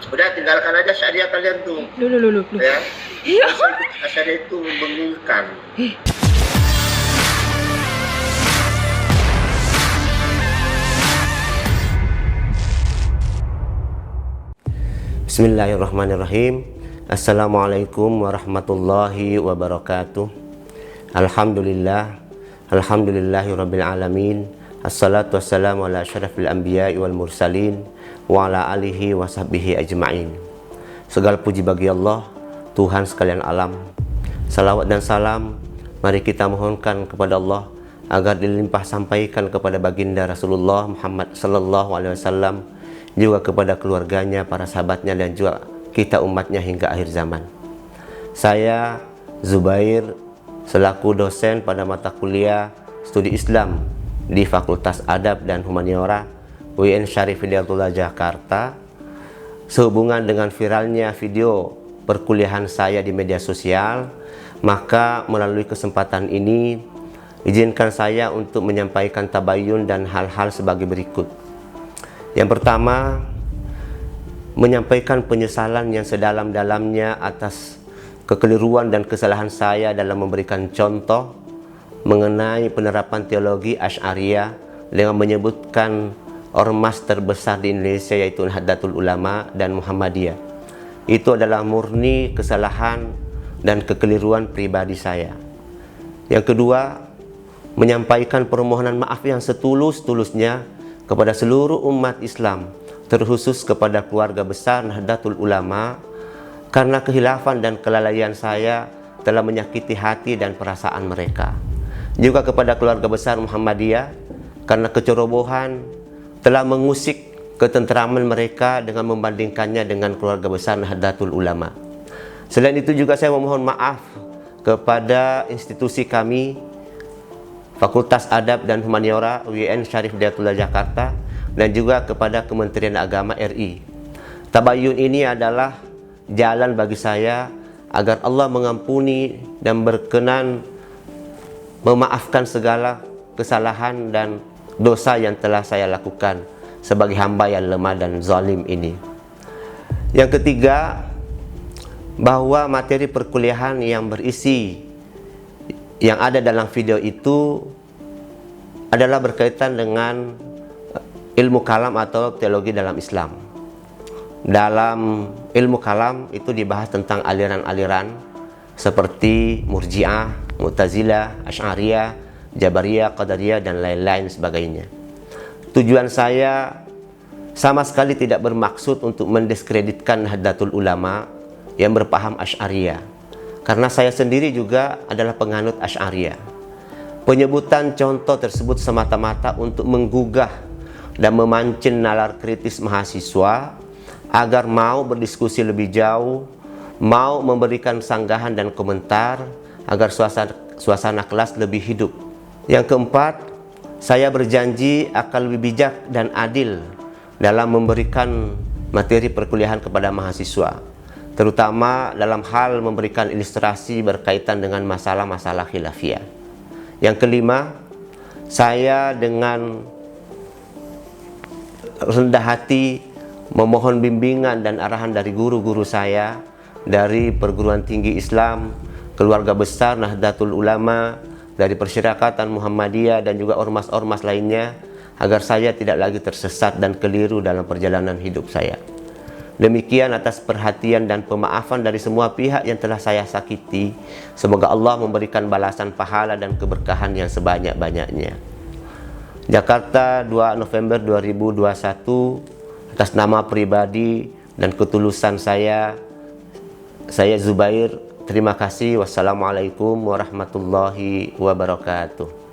Udah tinggalkan aja syariah kalian tuh. Loh. Ya. Iya. Syariah itu membingungkan. Bismillahirrahmanirrahim. Assalamualaikum warahmatullahi wabarakatuh. Alhamdulillahirabbil alamin. Assalatu wassalamu ala asyrafil anbiya'i wal mursalin wa ala alihi wa sahbihi ajma'in. Segala puji bagi Allah, Tuhan sekalian alam. Salawat dan salam mari kita mohonkan kepada Allah agar dilimpah sampaikan kepada baginda Rasulullah Muhammad sallallahu alaihi wasallam, juga kepada keluarganya, para sahabatnya, dan juga kita umatnya hingga akhir zaman. Saya Zubair selaku dosen pada mata kuliah studi Islam di Fakultas Adab dan Humaniora UIN Syarif Hidayatullah Jakarta. Sehubungan dengan viralnya video perkuliahan saya di media sosial, maka melalui kesempatan ini izinkan saya untuk menyampaikan tabayun dan hal-hal sebagai berikut. Yang pertama, menyampaikan penyesalan yang sedalam-dalamnya atas kekeliruan dan kesalahan saya dalam memberikan contoh mengenai penerapan teologi Asy'ariyah dengan menyebutkan ormas terbesar di Indonesia yaitu Nahdlatul Ulama dan Muhammadiyah. Itu adalah murni kesalahan dan kekeliruan pribadi saya. Yang kedua, menyampaikan permohonan maaf yang setulus-tulusnya kepada seluruh umat Islam, terkhusus kepada keluarga besar Nahdlatul Ulama, karena khilafan dan kelalaian saya telah menyakiti hati dan perasaan mereka. Juga kepada keluarga besar Muhammadiyah, karena kecerobohan telah mengusik ketentraman mereka dengan membandingkannya dengan keluarga besar Nahdlatul Ulama. Selain itu juga saya memohon maaf kepada institusi kami, Fakultas Adab dan Humaniora UIN Syarif Hidayatullah Jakarta, dan juga kepada Kementerian Agama RI. Tabayun ini adalah jalan bagi saya agar Allah mengampuni dan berkenan memaafkan segala kesalahan dan dosa yang telah saya lakukan sebagai hamba yang lemah dan zalim ini. Yang ketiga, bahwa materi perkuliahan yang berisi yang ada dalam video itu adalah berkaitan dengan ilmu kalam atau teologi dalam Islam. Dalam ilmu kalam itu dibahas tentang aliran-aliran seperti Murji'ah, Mu'tazilah, Asy'ariyah, Jabariyah, Qadariyah, dan lain-lain sebagainya. Tujuan saya sama sekali tidak bermaksud untuk mendiskreditkan Nahdlatul Ulama yang berpaham Asy'ariyah, karena saya sendiri juga adalah penganut Asy'ariyah. Penyebutan contoh tersebut semata-mata untuk menggugah dan memancing nalar kritis mahasiswa agar mau berdiskusi lebih jauh, mau memberikan sanggahan dan komentar agar suasana kelas lebih hidup. Yang keempat, saya berjanji akan lebih bijak dan adil dalam memberikan materi perkuliahan kepada mahasiswa, terutama dalam hal memberikan ilustrasi berkaitan dengan masalah-masalah khilafiyah. Yang kelima, saya dengan rendah hati memohon bimbingan dan arahan dari guru-guru saya, dari perguruan tinggi Islam, keluarga besar Nahdlatul Ulama, dari Persyarikatan Muhammadiyah, dan juga ormas-ormas lainnya, agar saya tidak lagi tersesat dan keliru dalam perjalanan hidup saya. Demikian atas perhatian dan pemaafan dari semua pihak yang telah saya sakiti. Semoga Allah memberikan balasan pahala dan keberkahan yang sebanyak-banyaknya. Jakarta, 2 November 2021. Atas nama pribadi dan ketulusan saya Zubair. Terima kasih. Wassalamualaikum warahmatullahi wabarakatuh.